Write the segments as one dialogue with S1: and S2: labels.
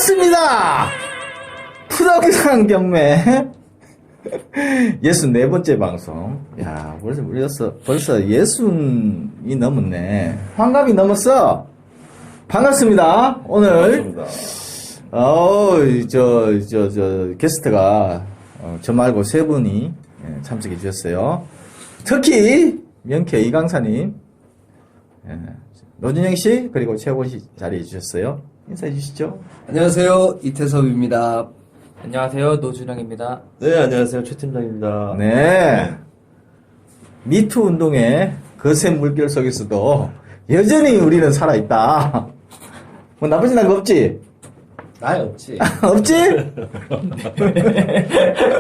S1: 반갑습니다. 푸덕이상 경매 64번째 방송. 야, 벌써 60이 넘었네. 환갑이 넘었어. 반갑습니다. 오늘 게스트가 저 말고 세 분이 참석해 주셨어요. 특히 명쾌 이강사님, 노준영 씨, 그리고 최원 씨 자리해 주셨어요. 인사해 주시죠.
S2: 안녕하세요, 이태섭입니다.
S3: 안녕하세요, 노준영입니다.
S4: 네, 안녕하세요, 최 팀장입니다.
S1: 네. 미투 운동의 거센 물결 속에서도 여전히 우리는 살아있다. 뭐 나쁘진 않은 거 없지?
S2: 나야 없지.
S1: 없지?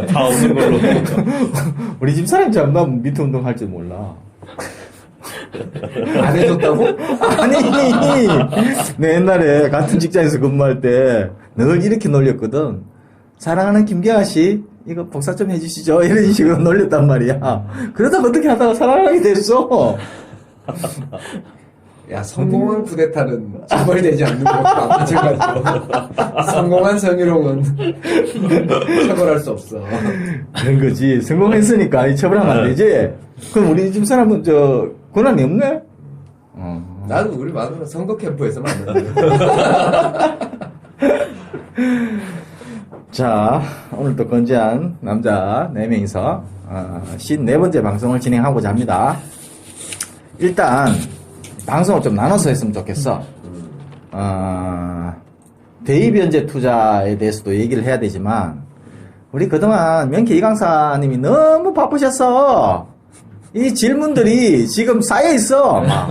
S4: 다 없는 걸로.
S1: 우리 집 사람이 나 미투 운동 할 줄 몰라.
S2: 안 해줬다고?
S1: 아니, 내 옛날에 같은 직장에서 근무할 때 늘 이렇게 놀렸거든. 사랑하는 김계아 씨, 이거 복사 좀 해주시죠. 이런 식으로 놀렸단 말이야. 그러다가 어떻게 하다가 사랑하게 됐어.
S2: 야, 성공한 쿠데타는 처벌되지 않는 것과 마찬가지로 성공한 성희롱은 처벌할 수 없어.
S1: 그런 거지. 성공했으니까 처벌하면 안 되지. 그럼 우리 집 사람은 권한이 없네?
S2: 나도 우리 마누라 선거 캠프에서 만났는데.
S1: 자, 오늘도 건재한 남자 4명이서 54번째 방송을 진행하고자 합니다. 일단 방송을 좀 나눠서 했으면 좋겠어. 대의변제 투자에 대해서도 얘기를 해야 되지만 우리 그동안 명쾌 이강사님이 너무 바쁘셨어. 이 질문들이 지금 쌓여있어. 막.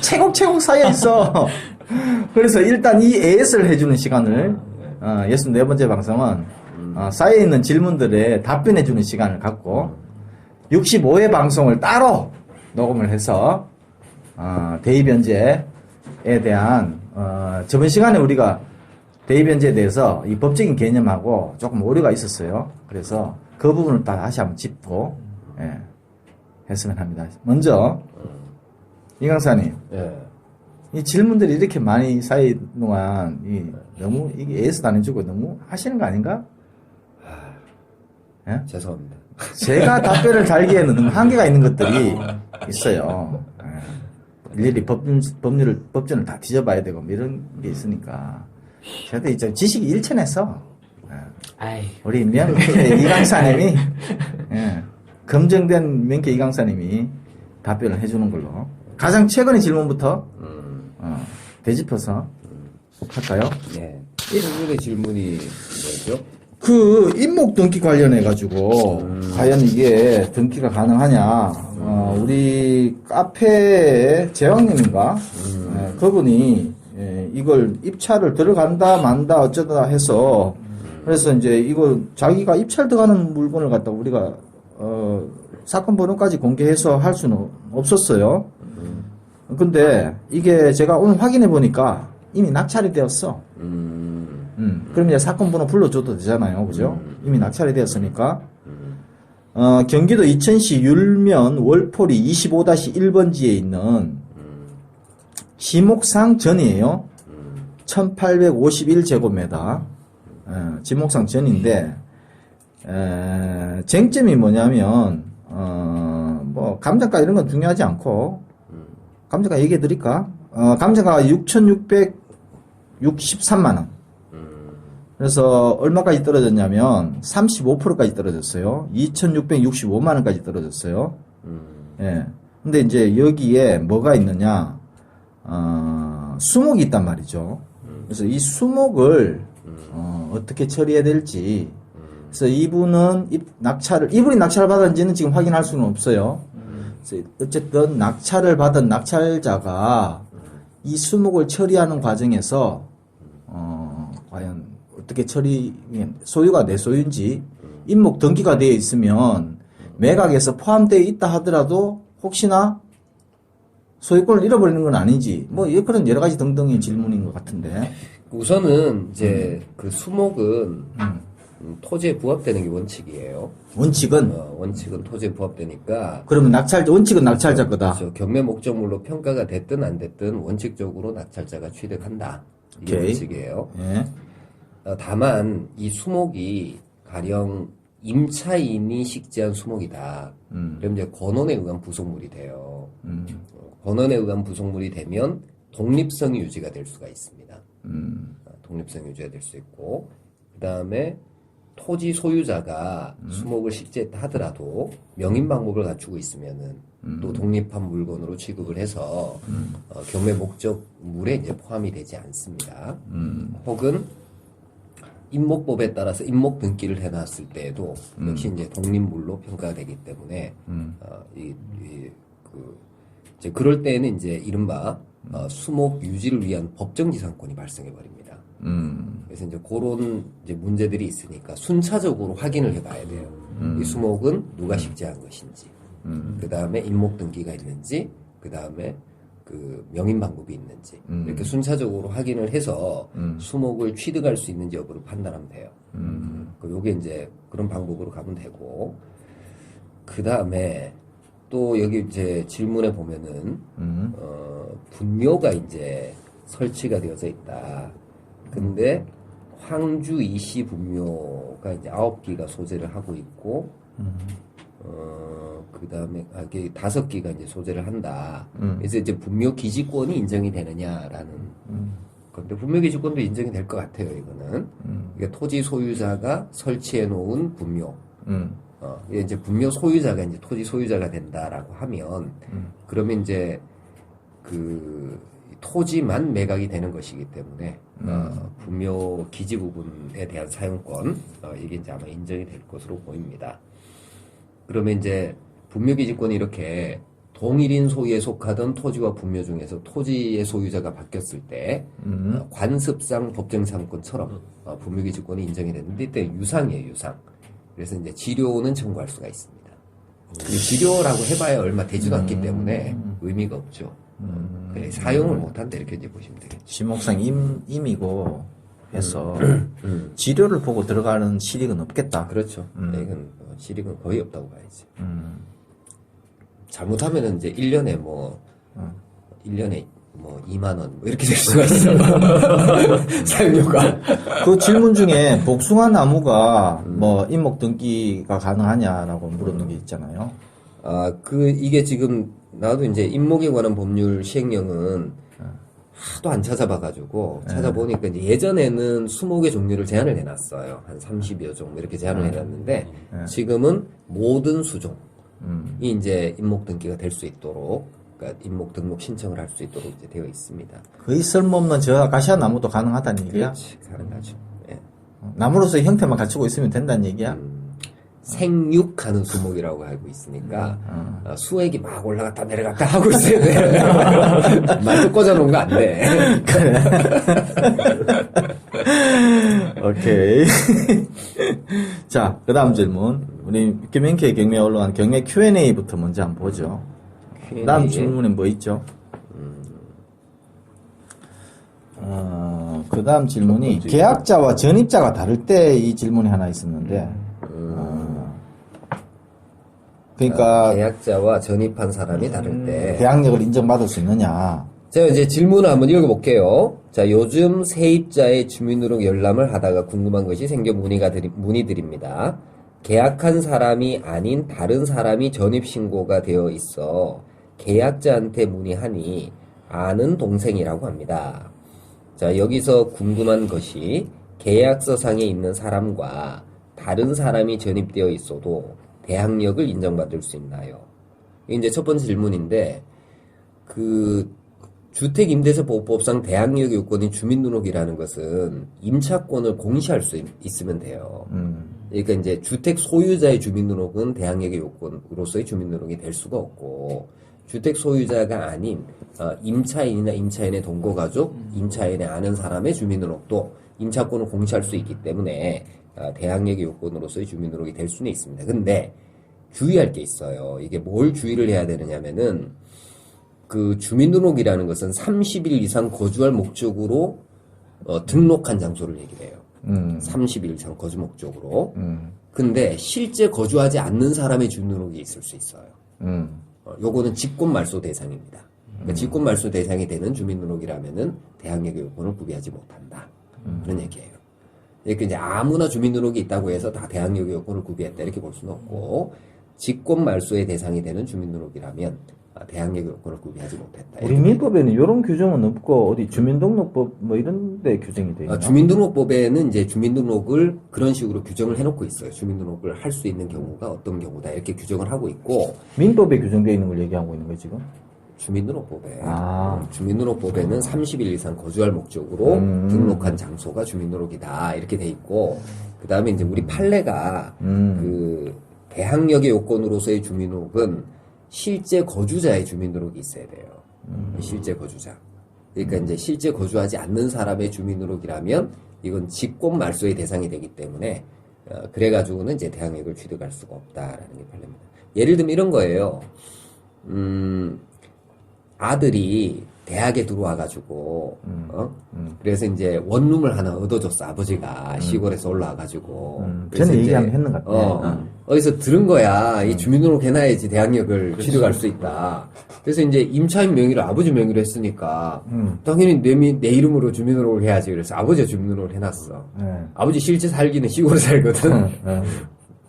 S1: 채곡채곡 쌓여있어. 그래서 일단 이 AS를 해주는 시간을 64번째 방송은 쌓여있는 질문들에 답변해주는 시간을 갖고 65회 방송을 따로 녹음을 해서 대의변제에 대한 저번 시간에 우리가 대의변제에 대해서 이 법적인 개념하고 조금 오류가 있었어요. 그래서 그 부분을 다시 한번 짚고 했으면 합니다. 먼저 이 강사님, 이 질문들이 이렇게 많이 쌓인 동안 너무 이게 AS도 안 해주고 너무 하시는 거 아닌가?
S2: 죄송합니다.
S1: 제가 답변을 달기에는 너무 한계가 있는 것들이 있어요. 일일이 법전을 다 뒤져봐야 되고 뭐 이런 게 있으니까. 저도 이제 지식이 일천했어. 우리 명쾌 이강사님이 검증된 명쾌 이강사님이 답변을 해주는 걸로. 가장 최근의 질문부터 되짚어서 할까요?
S2: 네. 이분의 질문이 뭐죠?
S1: 그 인목 등기 관련해 가지고 과연 이게 등기가 가능하냐? 우리 카페 제왕님인가? 그분이 이걸 입찰을 들어간다 만다 어쩌다 해서 그래서 이제 이거 자기가 입찰 들어가는 물건을 갖다 우리가 사건 번호까지 공개해서 할 수는 없었어요. 근데 이게 제가 오늘 확인해 보니까 이미 낙찰이 되었어. 그럼 이제 사건 번호 불러줘도 되잖아요. 그죠? 이미 낙찰이 되었으니까. 경기도 이천시 율면 월포리 25-1번지에 있는 지목상 전이에요. 1851제곱미터. 지목상 전인데, 쟁점이 뭐냐면, 뭐, 감정가 이런 건 중요하지 않고, 감정가 얘기해 드릴까? 감정가가 6,663만원. 그래서 얼마까지 떨어졌냐면 35%까지 떨어졌어요. 2,665만원까지 떨어졌어요. 예. 근데 이제 여기에 뭐가 있느냐? 수목이 있단 말이죠. 그래서 이 수목을 어떻게 처리해야 될지. 그래서 이분이 낙찰을 받았는지는 지금 확인할 수는 없어요. 그래서 어쨌든 낙찰을 받은 낙찰자가 이 수목을 처리하는 과정에서 과연 어떻게 소유가 내 소유인지 인목 등기가 되어 있으면 매각에서 포함되어 있다 하더라도 혹시나 소유권을 잃어버리는 건 아닌지 뭐 그런 여러 가지 등등의 질문인 것 같은데
S2: 우선은 이제 그 수목은 토지에 부합되는 게 원칙이에요.
S1: 원칙은
S2: 원칙은 토지에 부합되니까.
S1: 그러면 원칙은 낙찰자 거다.
S2: 그렇죠. 경매 목적물로 평가가 됐든 안 됐든 원칙적으로 낙찰자가 취득한다. 이게
S1: 오케이.
S2: 원칙이에요.
S1: 예.
S2: 다만 이 수목이 가령 임차인이 식재한 수목이다. 그럼 이제 권원에 의한 부속물이 돼요. 권원에 의한 부속물이 되면 독립성이 유지가 될 수가 있습니다. 독립성이 유지가 될 수 있고, 그 다음에 토지 소유자가 수목을 식재했다 하더라도 명인 방법을 갖추고 있으면은 또 독립한 물건으로 취급을 해서 경매 목적물에 이제 포함이 되지 않습니다. 혹은 임목법에 따라서 임목 등기를 해놨을 때에도 역시 이제 독립물로 평가가 되기 때문에 이제 그럴 때에는 이제 이른바 수목 유지를 위한 법정지상권이 발생해 버립니다. 그래서 이제 그런 이제 문제들이 있으니까 순차적으로 확인을 해봐야 돼요. 이 수목은 누가 식재한 것인지, 그 다음에 임목 등기가 있는지, 그 다음에 그 명인 방법이 있는지 이렇게 순차적으로 확인을 해서 수목을 취득할 수 있는지 여부를 판단하면 돼요. 요게 이제 그런 방법으로 가면 되고, 그 다음에 또 여기 이제 질문에 보면은 분묘가 이제 설치가 되어져 있다. 근데 황주 이시 분묘가 이제 9기가 소재를 하고 있고, 그 다음에, 이게 5기가 이제 소재를 한다. 그래서 이제 분묘 기지권이 인정이 되느냐라는 건데, 분묘 기지권도 인정이 될 것 같아요, 이거는. 이게 토지 소유자가 설치해 놓은 분묘. 이게 이제 분묘 소유자가 이제 토지 소유자가 된다라고 하면, 그러면 이제 그 토지만 매각이 되는 것이기 때문에, 분묘 기지 부분에 대한 사용권, 이게 이제 아마 인정이 될 것으로 보입니다. 그러면 이제 분묘기지권이 이렇게 동일인 소유에 속하던 토지와 분묘 중에서 토지의 소유자가 바뀌었을 때 관습상 법정상권처럼 분묘기지권이 인정이 됐는데 이때 유상이에요, 유상. 그래서 이제 지료는 청구할 수가 있습니다. 근데 지료라고 해봐야 얼마 되지도 않기 때문에 의미가 없죠. 그래, 사용을 못한다 이렇게 이제 보시면 되겠죠.
S1: 지목상 임이고 해서 지료를 보고 들어가는 실익은 없겠다.
S2: 그렇죠. 이건 실익은 거의 없다고 봐야지. 잘못하면은 이제 1년에 뭐 1년에 뭐 2만 원 뭐 이렇게 될 수가 있어. 사용료가.
S1: 그 질문 중에 복숭아 나무가 뭐 임목 등기가 가능하냐라고 물었는 게 있잖아요.
S2: 이게 지금 나도 이제 임목에 관한 법률 시행령은 하도 안 찾아봐가지고 찾아보니까 이제 예전에는 20개 종류를 제한을 해놨어요. 한 30여 종 이렇게 제한을 해놨는데 지금은 모든 수종이 이제 임목 등기가 될 수 있도록, 그러니까 임목 등록 신청을 할 수 있도록 이제 되어 있습니다.
S1: 거의 쓸모없는 저 아카시아 나무도 가능하다는 얘기야?
S2: 그렇지, 가능하죠. 예.
S1: 나무로서의 형태만 갖추고 있으면 된다는 얘기야?
S2: 생육하는 수목이라고 알고 있으니까 수액이 막 올라갔다 내려갔다 하고 있어야 돼. 말도 꽂아놓은 거 안 돼.
S1: 오케이. 자, 그 다음 질문. 우리 김현케 경매 언론 경매 Q&A부터 먼저 한번 보죠. 그 다음 질문에 뭐 있죠? 그 다음 질문이 계약자와 전입자가 다를 때 이 질문이 하나 있었는데, 그러니까
S2: 계약자와 전입한 사람이 다를 때
S1: 계약력을 인정받을 수 있느냐.
S2: 제가 이제 질문을 한번 읽어볼게요. 자, 요즘 세입자의 주민등록 열람을 하다가 궁금한 것이 생겨 문의드립니다. 계약한 사람이 아닌 다른 사람이 전입신고가 되어 있어 계약자한테 문의하니 아는 동생이라고 합니다. 자, 여기서 궁금한 것이 계약서상에 있는 사람과 다른 사람이 전입되어 있어도 대항력을 인정받을 수 있나요? 이게 이제 첫 번째 질문인데, 주택임대차보호법상 대항력 요건인 주민등록이라는 것은 임차권을 공시할 수 있으면 돼요. 그러니까 이제 주택 소유자의 주민등록은 대항력의 요건으로서의 주민등록이 될 수가 없고, 주택 소유자가 아닌 임차인이나 임차인의 동거가족, 임차인의 아는 사람의 주민등록도 임차권을 공시할 수 있기 때문에 대항력의 요건으로서의 주민등록이 될 수는 있습니다. 근데 주의할 게 있어요. 이게 뭘 주의를 해야 되느냐면은 그 주민등록이라는 것은 30일 이상 거주할 목적으로 등록한 장소를 얘기해요. 30일 이상 거주 목적으로. 근데 실제 거주하지 않는 사람의 주민등록이 있을 수 있어요. 요거는 직권말소 대상입니다. 그러니까 직권 말소 대상이 되는 주민등록이라면은 대항력의 요건을 구비하지 못한다. 그런 얘기예요. 이렇게 이제 아무나 주민등록이 있다고 해서 다 대항력의 요건을 구비했다 이렇게 볼 수는 없고 직권 말소의 대상이 되는 주민등록이라면 대항력의 요건을 구비하지 못했다.
S1: 우리 민법에는 이런 규정은 없고 어디 주민등록법 뭐 이런 데 규정이 돼 있나?
S2: 주민등록법에는 이제 주민등록을 그런 식으로 규정을 해놓고 있어요. 주민등록을 할 수 있는 경우가 어떤 경우다 이렇게 규정을 하고 있고
S1: 민법에 규정되어 있는 걸 얘기하고 있는 거예요 지금?
S2: 주민등록법에
S1: 아.
S2: 주민등록법에는 30일 이상 거주할 목적으로 등록한 장소가 주민등록이다 이렇게 돼 있고 그 다음에 이제 우리 판례가 그 대항력의 요건으로서의 주민등록은 실제 거주자의 주민등록이 있어야 돼요. 실제 거주자. 그러니까 이제 실제 거주하지 않는 사람의 주민등록이라면 이건 직권 말소의 대상이 되기 때문에 그래가지고는 이제 대항력을 취득할 수가 없다라는 게 판례입니다. 예를 들면 이런 거예요. 아들이 대학에 들어와가지고, 그래서 이제 원룸을 하나 얻어줬어, 아버지가. 시골에서 올라와가지고. 그래서
S1: 전에
S2: 이제,
S1: 얘기하면 했는 것 같아.
S2: 어디서 들은 거야. 이 주민등록 해놔야지 대학력을 취득할 수 있다. 그래서 이제 임차인 명의로 아버지 명의로 했으니까, 당연히 내 이름으로 주민등록을 해야지. 그래서 아버지가 주민등록을 해놨어. 아버지 실제 살기는 시골에 살거든.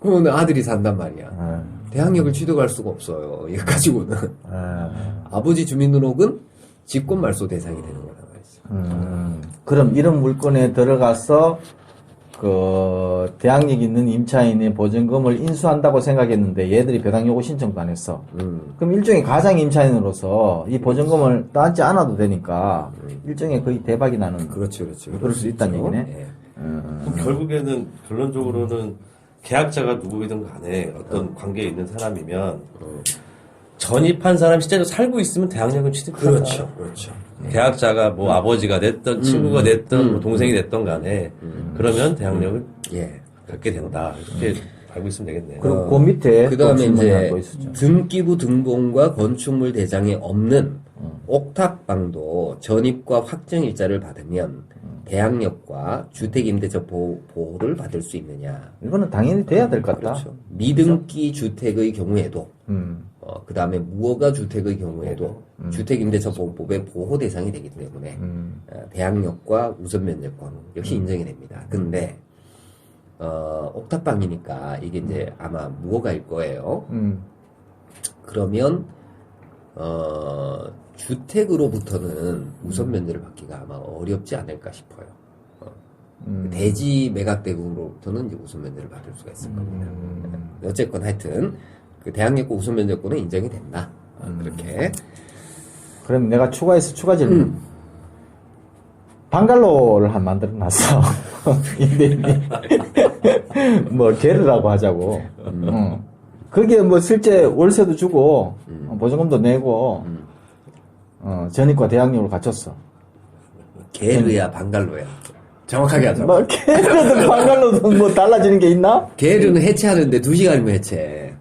S2: 그러면 아들이 산단 말이야. 대항력을 취득할 수가 없어요. 이거 가지고는. 아버지 주민등록은 직권 말소 대상이 되는 거란 말이죠.
S1: 그럼 이런 물건에 들어가서 그 대항력 있는 임차인의 보증금을 인수한다고 생각했는데 얘들이 배당 요구 신청도 안 했어. 그럼 일종의 가장 임차인으로서 이 보증금을 따지 않아도 되니까 일종의 거의 대박이 나는.
S2: 그렇죠.
S1: 그럴 수 있다는 얘기네.
S2: 네.
S4: 그럼 결국에는 결론적으로는 계약자가 누구이든 간에 어떤 관계에 있는 사람이면 전입한 사람 실제로 살고 있으면 대항력은 취득한다.
S2: 그렇죠.
S4: 계약자가 뭐 아버지가 됐던 친구가 됐던 뭐 동생이 됐던 간에 그러면 대항력을 갖게 된다. 이렇게 알고 있으면 되겠네요.
S1: 그리고 그 밑에
S2: 그 다음에 이제
S1: 또 있었죠.
S2: 등기부 등본과 건축물 대장에 없는 옥탑방도 전입과 확정일자를 받으면 대항력과 주택임대차 보호를 받을 수 있느냐.
S1: 이거는 당연히 돼야 될 것 같다.
S2: 그렇죠. 미등기 주택의 경우에도 그 다음에 무허가 주택의 경우에도 주택임대차 보호법의 보호 대상이 되기 때문에 대항력과 우선면제권 역시 인정이 됩니다. 근데 옥탑방이니까 이게 이제 아마 무허가일 거예요. 그러면 주택으로부터는 우선 면제를 받기가 아마 어렵지 않을까 싶어요. 대지 매각 대금으로부터는 이제 우선 면제를 받을 수가 있을 겁니다. 어쨌건 하여튼 그 대항력과 우선 면제권은 인정이 된다. 그렇게.
S1: 그럼 내가 추가 질문. 방갈로를 한 만들어 놨어. 뭐 게르라고 하자고. 그게 뭐 실제 월세도 주고 보증금도 내고 전입과 대항력을 갖췄어.
S2: 게르야 방갈로야. 정확하게 하자.
S1: 뭐 게르든 방갈로도 뭐 달라지는 게 있나?
S2: 게르는 해체하는데 2시간이면 해체.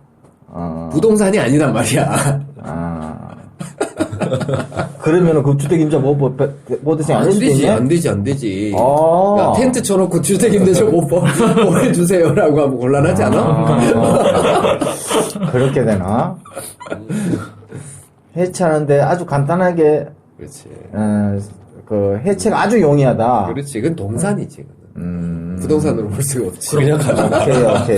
S2: 부동산이 아니란 말이야.
S1: 그러면은 그 주택임자 보호대상이 안 되지?
S2: 안 되지. 야, 텐트 쳐놓고 주택임대차 보호해주세요라고 하면 곤란하지 않아?
S1: 그렇게 되나? 해체하는데 아주 간단하게,
S2: 그렇지.
S1: 그 해체가 아주 용이하다.
S2: 그렇지. 그건 동산이지. 부동산으로 볼 수가 없지.
S4: 그냥
S1: 오케이.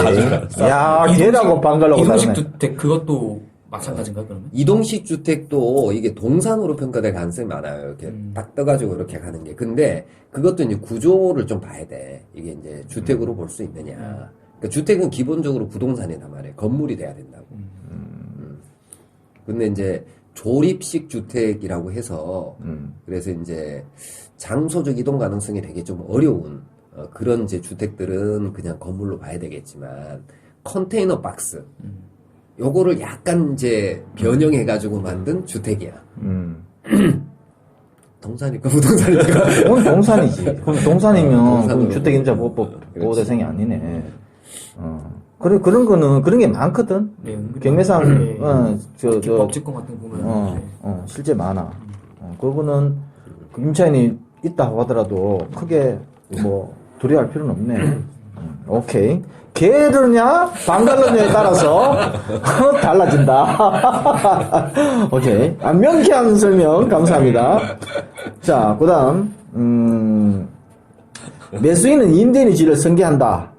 S1: 야, 걔라고 방갈로고
S3: 이동식
S1: 다르네.
S3: 주택 그것도 마찬가지인가요, 그러면?
S2: 이동식 주택도 이게 동산으로 평가될 가능성이 많아요. 이렇게 딱 떠가지고 이렇게 가는 게. 근데 그것도 이제 구조를 좀 봐야 돼. 이게 이제 주택으로 볼 수 있느냐. 그러니까 주택은 기본적으로 부동산이란 말이에요. 건물이 돼야 된다고. 근데 이제 조립식 주택이라고 해서 그래서 이제 장소적 이동 가능성이 되게 좀 어려운 그런 이제 주택들은 그냥 건물로 봐야 되겠지만 컨테이너 박스 요거를 약간 이제 변형해가지고 만든 주택이야. 동산이니까 부동산이니까.
S1: 그건 동산이지. 그럼 동산이면
S2: 동산으로.
S1: 그건 주택임자 보호대상이 아니네. 그런 거는, 그런 게 많거든.
S3: 네, 은근히
S1: 경매상,
S3: 법직권 같은 거 보면 네.
S1: 실제 많아. 그거는 그 임차인이 있다 하더라도 크게 뭐 두려워할 필요는 없네. 오케이. 게르냐 방갈르냐에 따라서 달라진다. 오케이. 명쾌한 설명 감사합니다. 자, 그다음 매수인은 임대인의 지위를 승계한다.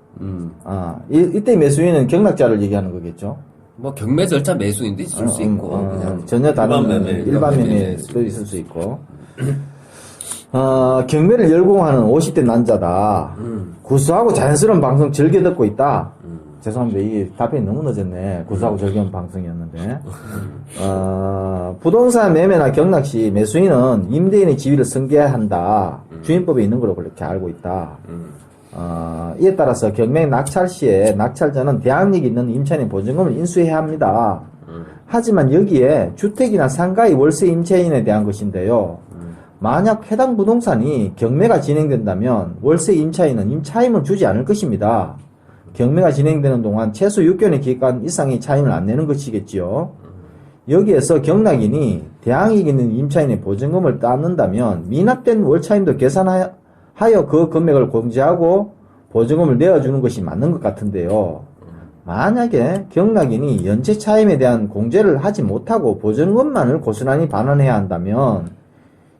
S1: 이때 매수인은 경락자를 얘기하는 거겠죠.
S2: 뭐 경매 절차 매수인도 있을 수 있고 그냥
S1: 전혀 다른 일반
S2: 매매.
S1: 매매도 있을 수 있고. 경매를 열공하는 50대 남자다. 구수하고 자연스러운 방송 즐겨 듣고 있다. 죄송합니다. 이게 답변이 너무 늦었네. 구수하고 즐거운 방송이었는데. 부동산 매매나 경락 시 매수인은 임대인의 지위를 승계한다. 주인법에 있는 걸로 그렇게 알고 있다. 이에 따라서 경매 낙찰 시에 낙찰자는 대항력이 있는 임차인의 보증금을 인수해야 합니다. 하지만 여기에 주택이나 상가의 월세 임차인에 대한 것인데요. 만약 해당 부동산이 경매가 진행된다면 월세 임차인은 임차임을 주지 않을 것입니다. 경매가 진행되는 동안 최소 6개월의 기간 이상의 차임을 안 내는 것이겠지요. 여기에서 경락인이 대항력 있는 임차인의 보증금을 따는다면 미납된 월차임도 계산하여 그 금액을 공제하고 보증금을 내어주는 것이 맞는 것 같은데요. 만약에 경락인이 연체 차임에 대한 공제를 하지 못하고 보증금만을 고스란히 반환해야 한다면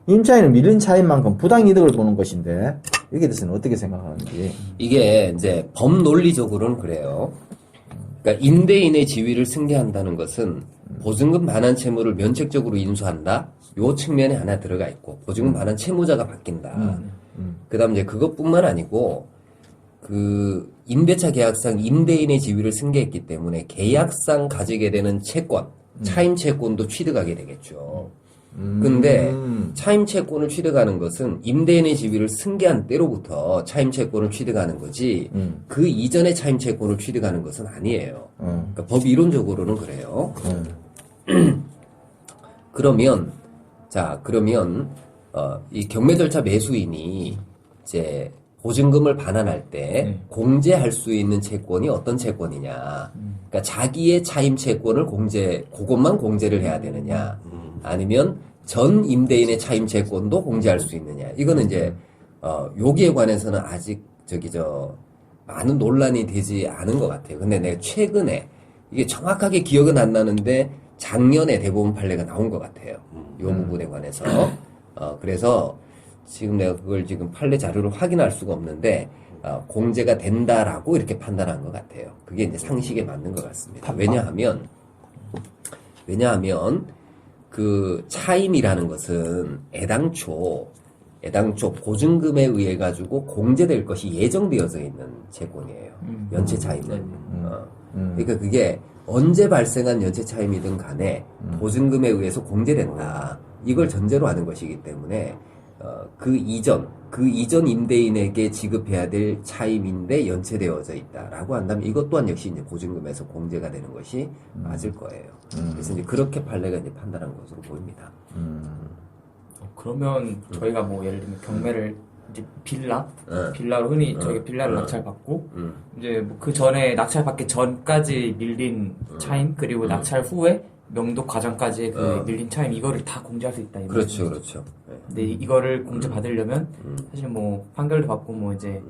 S1: 임차인은 밀린 차임만큼 부당이득을 보는 것인데 여기에 대해서는 어떻게 생각하는지.
S2: 이게 이제 법논리적으로는 그래요. 그러니까 임대인의 지위를 승계한다는 것은 보증금 반환 채무를 면책적으로 인수한다. 요 측면에 하나 들어가 있고 보증금 반환 채무자가 바뀐다. 그다음 이제 그것뿐만 아니고 그 임대차 계약상 임대인의 지위를 승계했기 때문에 계약상 가지게 되는 채권, 차임 채권도 취득하게 되겠죠. 근데 차임 채권을 취득하는 것은 임대인의 지위를 승계한 때로부터 차임 채권을 취득하는 거지 그 이전에 차임 채권을 취득하는 것은 아니에요. 그러니까 법 이론적으로는 그래요. 그러면 이 경매 절차 매수인이 이제 보증금을 반환할 때 공제할 수 있는 채권이 어떤 채권이냐. 그러니까 자기의 차임 채권을 그것만 공제를 해야 되느냐. 아니면 전 임대인의 차임 채권도 공제할 수 있느냐. 이거는 이제, 여기에 관해서는 아직 많은 논란이 되지 않은 것 같아요. 근데 내가 최근에, 이게 정확하게 기억은 안 나는데, 작년에 대법원 판례가 나온 것 같아요. 이 부분에 관해서. 그래서 지금 내가 그걸 지금 판례 자료를 확인할 수가 없는데, 공제가 된다라고 이렇게 판단한 것 같아요. 그게 이제 상식에 맞는 것 같습니다. 왜냐하면 그 차임이라는 것은 애당초 보증금에 의해 가지고 공제될 것이 예정되어져 있는 채권이에요. 연체 차임은. 그러니까 그게 언제 발생한 연체 차임이든 간에 보증금에 의해서 공제된다. 이걸 전제로 하는 것이기 때문에 그 이전 임대인에게 지급해야 될 차임인데 연체되어져 있다라고 한다면 이것 또한 역시 이제 보증금에서 공제가 되는 것이 맞을 거예요. 그래서 이제 그렇게 판례가 이제 판단한 것으로 보입니다.
S3: 그러면 저희가 뭐 예를 들면 경매를 이제 빌라로 흔히 저희가 빌라를 낙찰받고 이제 뭐 그 전에 낙찰받기 전까지 밀린 차임 그리고 낙찰 후에 명도 과정까지의 그 밀린 차임 이거를 다 공제할 수 있다.
S2: 그렇죠. 네.
S3: 근데 이거를 공제 받으려면 사실 뭐 판결도 받고 뭐 이제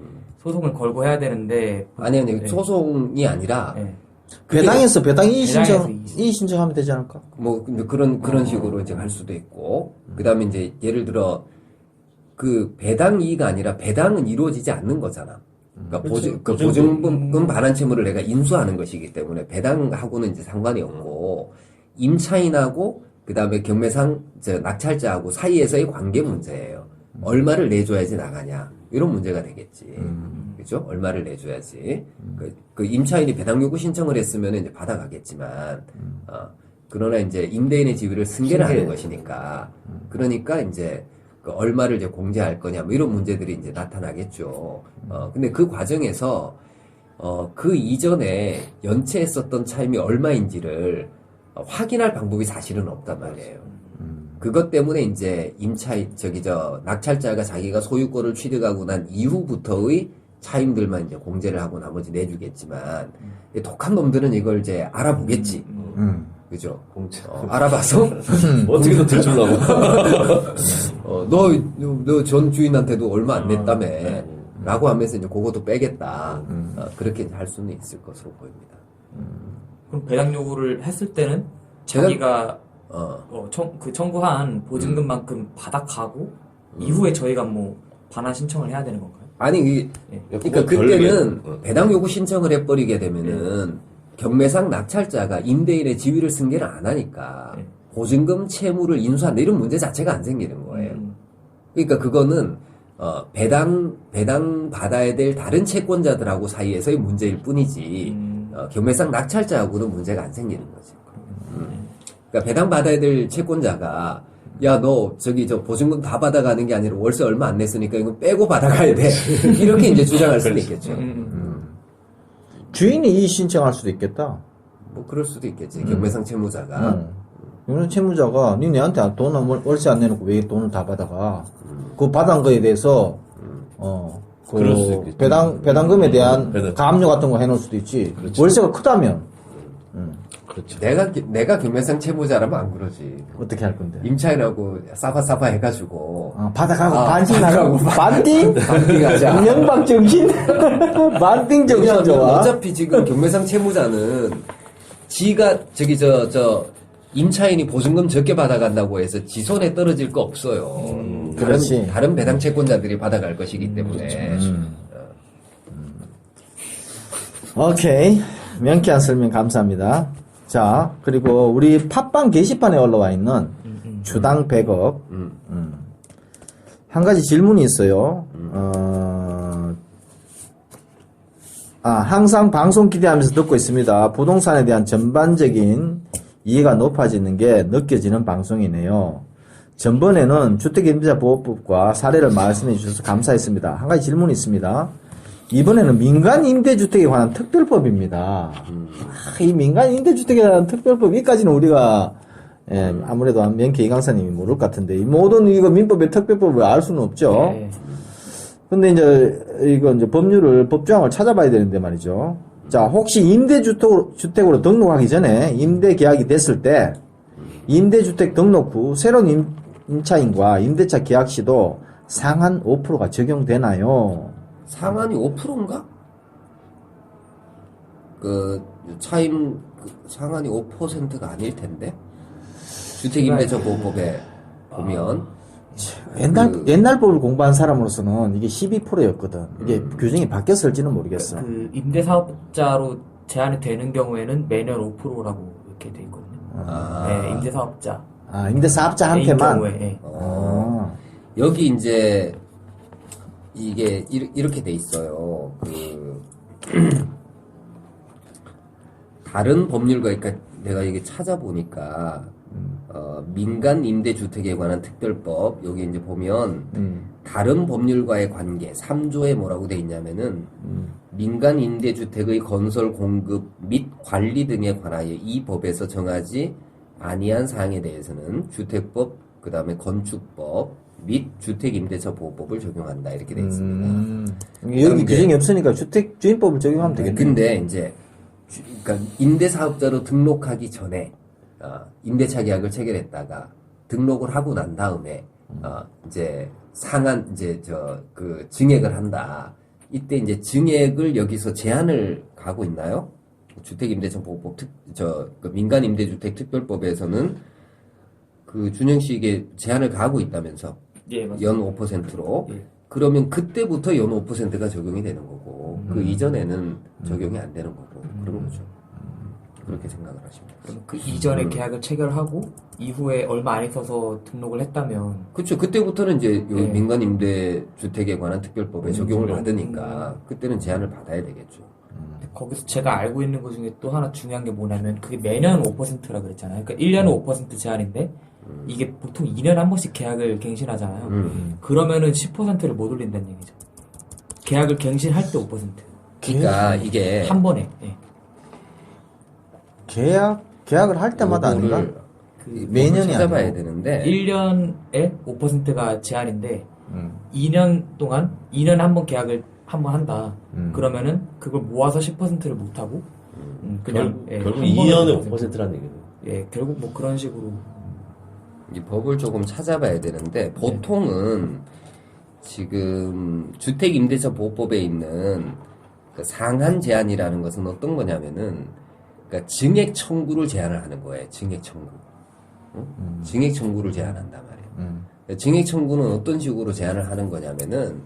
S3: 소송을 걸고 해야 되는데
S2: 아니요,
S3: 네.
S2: 소송이 아니라
S3: 네.
S1: 배당에서 이의
S3: 배당에서
S1: 신청하면 되지 않을까?
S2: 뭐 근데 그런 식으로 이제 할 수도 있고 그다음에 이제 예를 들어 그 배당 이의가 아니라 배당은 이루어지지 않는 거잖아. 그러니까 보증금 반환 채무를 내가 인수하는 것이기 때문에 배당하고는 이제 상관이 없고 임차인하고 그다음에 경매상 낙찰자하고 사이에서의 관계 문제예요. 얼마를 내줘야지 나가냐 이런 문제가 되겠지. 그죠? 얼마를 내줘야지. 그 임차인이 배당 요구 신청을 했으면 이제 받아가겠지만, 그러나 이제 임대인의 지위를 승계를 하는 것이니까, 그러니까 이제 그 얼마를 이제 공제할 거냐 뭐 이런 문제들이 이제 나타나겠죠. 근데 그 과정에서 그 이전에 연체했었던 차임이 얼마인지를 확인할 방법이 사실은 없단 말이에요. 그것 때문에 이제 낙찰자가 자기가 소유권을 취득하고 난 이후부터의 차임들만 이제 공제를 하고 나머지 내주겠지만, 독한 놈들은 이걸 이제 알아보겠지. 그죠?
S4: 공제.
S2: 알아봐서.
S4: 어떻게든 들추려고.
S2: 너 전 주인한테도 얼마 안 냈다며. 라고 하면서 이제 그것도 빼겠다. 그렇게 할 수는 있을 것으로 보입니다.
S3: 그럼 배당 요구를 했을 때는
S2: 제가-
S3: 자기가 청구한 보증금만큼 받아가고 이후에 저희가 뭐 반환 신청을 해야 되는 건가요?
S2: 아니,
S3: 예.
S2: 그러니까
S4: 그건
S2: 그때는
S4: 별개.
S2: 배당 요구 신청을 해버리게 되면은 경매상 낙찰자가 임대인의 지위를 승계를 안 하니까
S3: 네.
S2: 보증금 채무를 인수한다 이런 문제 자체가 안 생기는 거예요.
S3: 음.
S2: 그러니까 그거는 배당 받아야 될 다른 채권자들하고 사이에서의 문제일 뿐이지 경매상 낙찰자하고는 문제가 안 생기는 거지. 그러니까 배당 받아야 될 채권자가 야 너 저기 저 보증금 다 받아가는 게 아니라 월세 얼마 안 냈으니까 이거 빼고 받아가야 돼 이렇게 이제 주장할 수도 있겠죠.
S1: 주인이 이의 신청할 수도 있겠다.
S2: 뭐 그럴 수도 있겠지. 경매상 채무자가
S1: 이런 채무자가 니 내한테 돈 월세 안 내놓고 왜 돈을 다 받아가? 그 받은 거에 대해서
S4: 그럴 수 있겠지.
S1: 배당금에 대한
S4: 배당.
S1: 가압류 같은 거 해놓을 수도 있지.
S4: 그렇지.
S1: 월세가 크다면
S4: 그렇죠.
S2: 내가 경매상 채무자라면 안 그러지.
S1: 어떻게 할 건데?
S2: 임차인하고 싸바싸바 해가지고
S1: 받아가고
S2: 아,
S1: 반씩 나가고 반띵?
S2: 반띵하자.
S1: 명박 정신? 반띵 정신
S2: 왜냐하면
S1: 좋아.
S2: 어차피 지금 경매상 채무자는 지가 저기 저 임차인이 보증금 적게 받아간다고 해서 지 손에 떨어질 거 없어요.
S1: 그렇지.
S2: 다른 배당 채권자들이 받아갈 것이기 때문에.
S1: 오케이. 명쾌한 설명 감사합니다. 자, 그리고 우리 팟빵 게시판에 올라와 있는 주당 100억. 한 가지 질문이 있어요. 항상 방송 기대하면서 듣고 있습니다. 부동산에 대한 전반적인 이해가 높아지는 게 느껴지는 방송이네요. 전번에는 주택임대차보호법과 사례를 말씀해 주셔서 감사했습니다. 한 가지 질문이 있습니다. 이번에는 민간임대주택에 관한 특별법입니다. 이 민간임대주택에 관한 특별법, 여기까지는 우리가, 아무래도 명쾌 이강사님이 모를 것 같은데, 이 모든 이거 민법의 특별법을 알 수는 없죠.
S3: 네.
S1: 근데 이거 법률을, 법조항을 찾아봐야 되는데 말이죠. 자, 혹시 임대주택으로 등록하기 전에 임대계약이 됐을 때, 임대주택 등록 후 새로운 임차인과 임대차 계약 시도 상한 5%가 적용되나요?
S2: 상한이 5%인가? 상한이 5%가 아닐 텐데? 주택임대차보호법에 보면.
S1: 옛날 법을 공부한 사람으로서는 이게 12%였거든. 이게 규정이 바뀌었을지는 모르겠어.
S3: 그 임대사업자로 제한이 되는 경우에는 매년 5%라고 이렇게 돼 있거든요. 네, 임대사업자.
S1: 임대사업자한테만.
S3: 경우에, 네.
S2: 여기 이제 이게 이렇게 돼 있어요. 다른 법률과 그러니까 내가 이게 찾아보니까 민간 임대주택에 관한 특별법 여기 이제 보면 다른 법률과의 관계 3조에 뭐라고 돼 있냐면은 민간 임대주택의 건설 공급 및 관리 등에 관하여 이 법에서 정하지 아니한 사항에 대해서는 주택법 그다음에 건축법 및 주택임대차보호법을 적용한다 이렇게 돼 있습니다.
S1: 여기 규정이 없으니까 주택주인법을 적용하면 되겠네.
S2: 근데 이제 그러니까 임대사업자로 등록하기 전에 임대차 계약을 체결했다가 등록을 하고 난 다음에 이제 상한 이제 증액을 한다. 이때 이제 증액을 여기서 제한을 가고 있나요? 주택임대차보호법 그 민간임대주택 특별법에서는 그 준영 씨 이게 제한을 가하고 있다면서
S3: 예, 맞습니다.
S2: 연 5%로
S3: 예.
S2: 그러면 그때부터 연 5%가 적용이 되는 거고 그 이전에는 적용이 안 되는 거고 그런 거죠. 그렇게 생각을 하시면
S3: 그럼 그 이전에 계약을 체결하고 이후에 얼마 안 있어서 등록을 했다면
S2: 그렇죠. 그때부터는 이제 요
S3: 네.
S2: 민간임대주택에 관한 특별법에 적용을 받으니까 그때는 제한을 받아야 되겠죠.
S3: 거기서 제가 알고 있는 것 중에 또 하나 중요한 게 뭐냐면 그게 매년 5%라 그랬잖아요. 그러니까 1년은 5% 제한인데 이게 보통 2년에 한 번씩 계약을 갱신하잖아요. 그러면은 10%를 못 올린다는 얘기죠. 계약을 갱신할 때 5%.
S2: 그러니까 이게
S3: 한 번에. 예.
S1: 계약을 할 때마다 아닌가? 매년이
S2: 찾아봐야
S1: 아니고.
S2: 되는데
S3: 1년에 5%가 제한인데 2년 동안 2년에 한 번 계약을 한 번 한다. 그러면은 그걸 모아서 10%를 못 하고 그냥
S4: 결국
S3: 한 번에
S4: 2년에 5%라는 얘기는.
S3: 예, 결국 뭐 그런 식으로
S2: 이 법을 조금 찾아봐야 되는데 보통은 지금 주택임대차 보호법에 있는 그 상한 제한이라는 것은 어떤 거냐면은 그러니까 증액 청구를 제한을 하는 거예요. 증액 청구. 증액 청구를 제한한단 말이에요. 증액 청구는 어떤 식으로 제한을 하는 거냐면은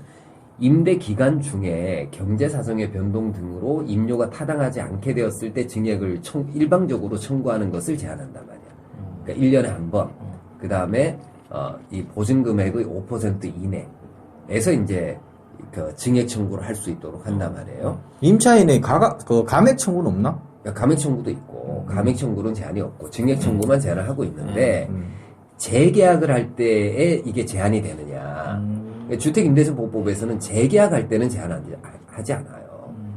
S2: 임대 기간 중에 경제 사정의 변동 등으로 임료가 타당하지 않게 되었을 때 증액을 일방적으로 청구하는 것을 제한한단 말이야. 그러니까 1년에 한 번. 그 다음에 이 보증금액의 5% 이내에서 이제 그 증액 청구를 할 수 있도록 한단 말이에요.
S1: 임차인의 감액 청구는 없나?
S2: 그러니까 감액 청구도 있고 감액 청구는 제한이 없고 증액 청구만 제한을 하고 있는데 재계약을 할 때에 이게 제한이 되느냐. 주택임대차보호법에서는 재계약할 때는 제한하지 않아요.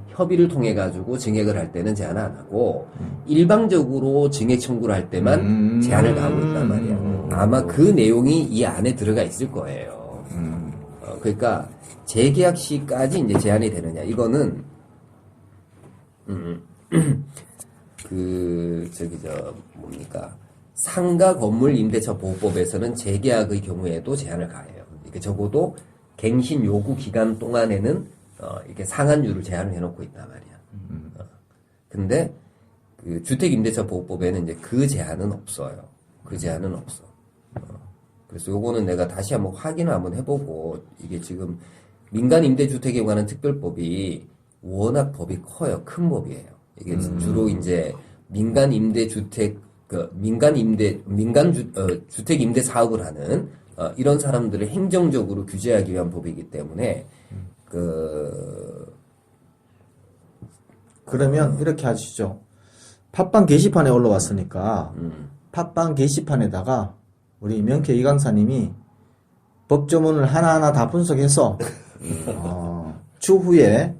S2: 협의를 통해 가지고 증액을 할 때는 제한 안 하고 일방적으로 증액 청구를 할 때만 제한을 가하고 있단 말이야. 아마 그 내용이 이 안에 들어가 있을 거예요. 그러니까 재계약 시까지 이제 제한이 되느냐. 이거는 뭡니까? 상가 건물 임대차 보호법에서는 재계약의 경우에도 제한을 가해요. 이게 적어도 갱신 요구 기간 동안에는 이렇게 상한율을 제한을 해놓고 있단 말이야. 근데 그 주택임대차 보호법에는 이제 그 제한은 없어요. 그 제한은 없어. 그래서 요거는 내가 다시 한번 확인을 한번 해보고 이게 지금 민간 임대주택에 관한 특별법이 워낙 법이 커요. 큰 법이에요. 이게 주로 이제 민간 임대주택 주택 임대 사업을 하는 이런 사람들을 행정적으로 규제하기 위한 법이기 때문에
S1: 그러면 이렇게 하시죠. 팟빵 게시판에 올라왔으니까 팟빵 게시판에다가 우리 명쾌 이 강사님이 법조문을 하나하나 다 분석해서 추후에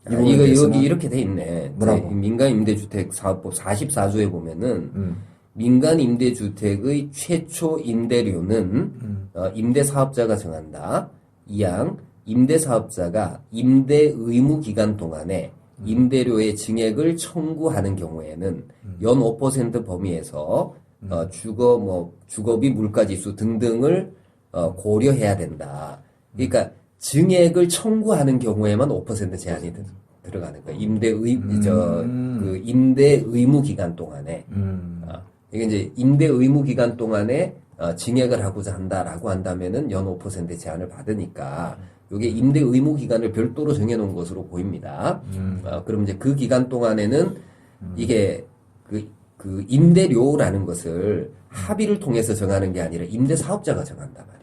S2: 이거 여기 이렇게 돼 있네.
S1: 뭐라고?
S2: 민간임대주택 사업법 44조에 보면은 민간임대주택의 최초 임대료는 임대사업자가 정한다. 2항 임대사업자가 임대 의무 기간 동안에 임대료의 증액을 청구하는 경우에는 연 5% 범위에서 주거비 물가지수 등등을 고려해야 된다. 그러니까 증액을 청구하는 경우에만 5% 제한이 들어가는 거예요. 임대 의무 기간 동안에. 이게 이제 임대 의무 기간 동안에 증액을 하고자 한다라고 한다면은 연 5% 제한을 받으니까 이게 임대 의무 기간을 별도로 정해놓은 것으로 보입니다. 그럼 이제 그 기간 동안에는 이게 그 임대료라는 것을 합의를 통해서 정하는 게 아니라 임대사업자가 정한단 말이에요.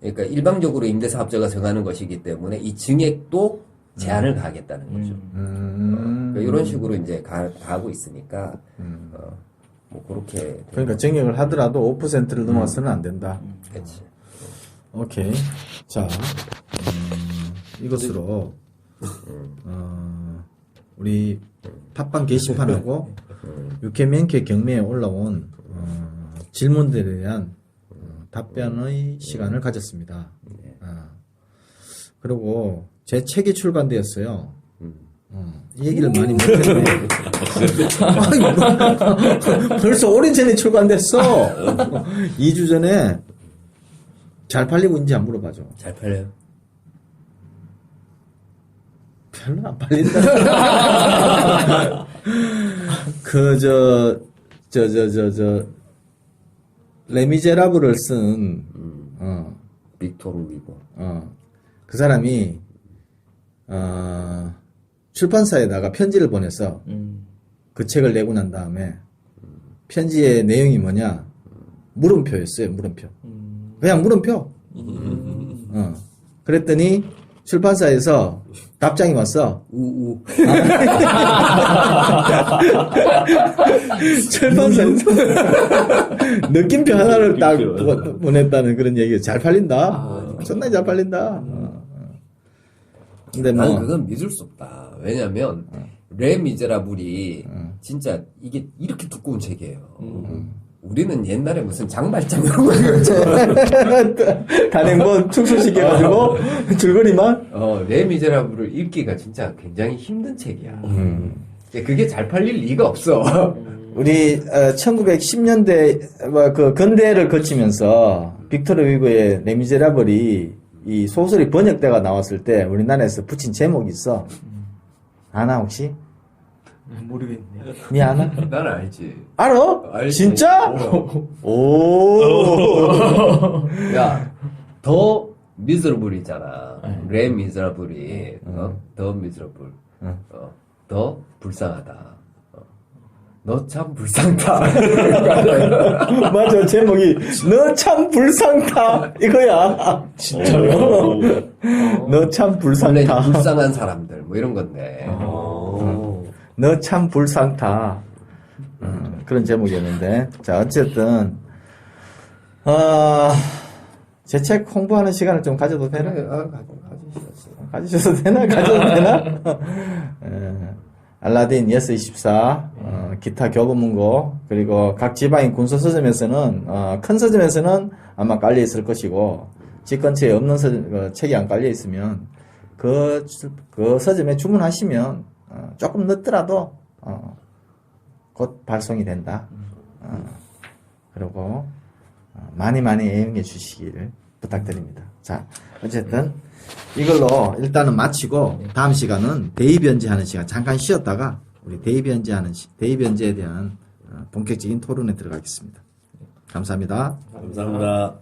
S2: 그러니까 일방적으로 임대사업자가 정하는 것이기 때문에 이 증액도 제한을 가하겠다는 거죠. 그러니까 이런 식으로 이제 가하고 있으니까 뭐 그렇게.
S1: 그러니까 증액을 하더라도 5%를 넘어서는 안 된다.
S2: 그렇지.
S1: 오케이. 자, 이것으로 우리 팟빵 게시판하고 육회면케 경매에 올라온 질문들에 대한 답변의 시간을 가졌습니다. 그리고 제 책이 출간되었어요. 이 얘기를 많이 못했네. 벌써 오래전에 출간됐어. 2주 전에. 잘 팔리고 있는지 안 물어봐줘.
S2: 잘 팔려요?
S1: 별로 안 팔린다. 레미제라블을 쓴,
S2: 빅토르 위고.
S1: 그 사람이, 출판사에다가 편지를 보냈어. 그 책을 내고 난 다음에, 편지의 내용이 뭐냐? 물음표였어요, 물음표. 그냥 물음표. 그랬더니, 출판사에서 답장이 왔어. 우우. 출판사에서 느낌표 하나를 딱 보냈다는 그런 얘기가 잘 팔린다. 존나 잘 팔린다. 근데
S2: 나는 그건 믿을 수 없다. 왜냐면 레 미제라블이 진짜 이게 이렇게 두꺼운 책이에요. 우리는 옛날에 무슨 장발장 이런 거
S1: 단행본 축소시켜가지고 줄거리만.
S2: 레 미제라블을 읽기가 진짜 굉장히 힘든 책이야. 그게 잘 팔릴 리가 없어.
S1: 우리 1910년대 그 근대를 거치면서 빅토르 위고의 레미제라블이 이 소설이 번역대가 나왔을 때 우리나라에서 붙인 제목이 있어. 아나 혹시?
S3: 모르겠네.
S1: 니 아나?
S2: 난 알지.
S1: 알아?
S2: 알지.
S1: 진짜? 오.
S2: 야, 더 미저러블 있잖아. 레 미저러블이 더 미저러블. 더 불쌍하다. 너 참 불쌍다.
S1: 맞아, 제목이 너 참 불쌍다 이거야.
S4: 진짜요?
S1: 너 참
S2: 원래
S1: 불쌍다.
S2: 불쌍한 사람들 뭐 이런 건데.
S1: 너 참 불쌍다. 그런 제목이었는데. 자, 어쨌든 제 책 홍보하는 시간을 좀 가져도 되나? 가지셔도 되나? 가져도 되나? 알라딘, 예스24, 기타 교보문고, 그리고 각 지방인 군소 서점에서는, 큰 서점에서는 아마 깔려 있을 것이고, 집 근처에 없는 서점, 책이 안 깔려 있으면, 그 서점에 주문하시면, 조금 늦더라도, 곧 발송이 된다. 그리고, 많이 애용해 주시길 부탁드립니다. 자, 어쨌든, 이걸로 일단은 마치고 다음 시간은 대의변제하는 시간 잠깐 쉬었다가 우리 대의변제에 대한 본격적인 토론에 들어가겠습니다. 감사합니다.
S4: 감사합니다.